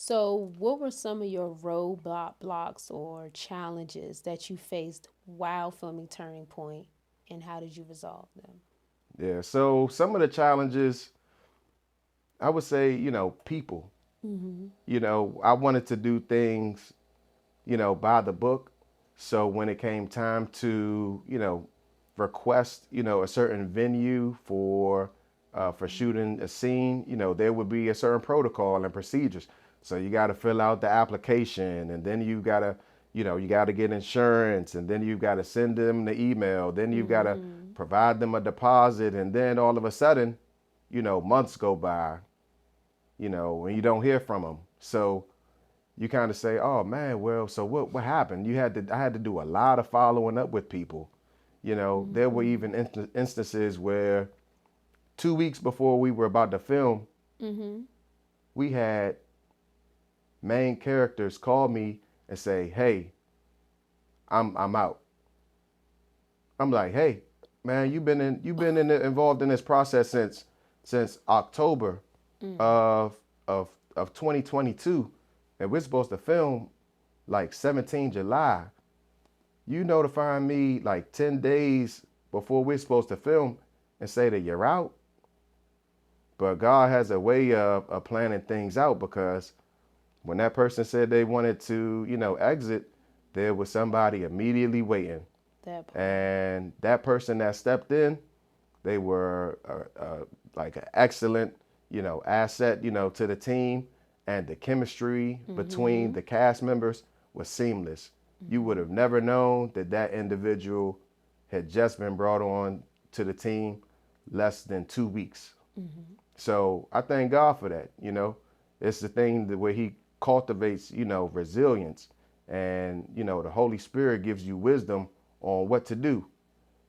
So, what were some of your blocks or challenges that you faced while filming Turning Point, and how did you resolve them? Yeah. So some of the challenges, I would say, people. Mm-hmm. I wanted to do things, by the book. So when it came time to, request, a certain venue for shooting a scene, there would be a certain protocol and procedures. So you got to fill out the application, and then you got to get insurance, and then you've got to send them the email, then you've got to Mm-hmm. provide them a deposit, and then all of a sudden, months go by, and you don't hear from them. So you kind of say, "Oh man, well, so what happened?" I had to do a lot of following up with people. There were Mm-hmm. even instances where 2 weeks before we were about to film, Mm-hmm. we had main characters call me and say, "Hey, I'm out." I'm like, "Hey, man, involved in this process since October Mm. of of 2022, and we're supposed to film like 17 July. You notifying me like 10 days before we're supposed to film and say that you're out." But God has a way of planning things out, because when that person said they wanted to, exit, there was somebody immediately waiting. That part. And that person that stepped in, they were like an excellent, asset, to the team. And the chemistry between Mm-hmm. the cast members was seamless. You would Mm-hmm. have never known that that individual had just been brought on to the team less than 2 weeks. Mm-hmm. So I thank God for that. It's the thing that where He cultivates, resilience, and the Holy Spirit gives you wisdom on what to do,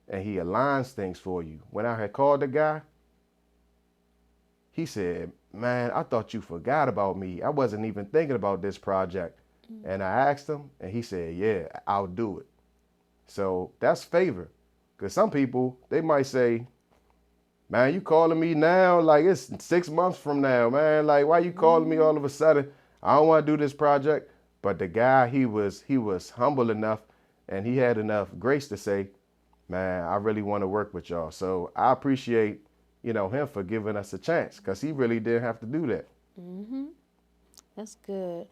and He aligns things for you. When I had called the guy, he said, "Man, I thought you forgot about me. I wasn't even thinking about this project." And I asked him, and he said, "Yeah, I'll do it." So that's favor. Because some people, they might say, "Man, you calling me now? Like it's 6 months from now, man. Like why you calling me Mm-hmm. all of a sudden? I don't want to do this project." But the guy, he was humble enough, and he had enough grace to say, "Man, I really want to work with y'all." So I appreciate, him for giving us a chance, because he really didn't have to do that. Mm-hmm. That's good.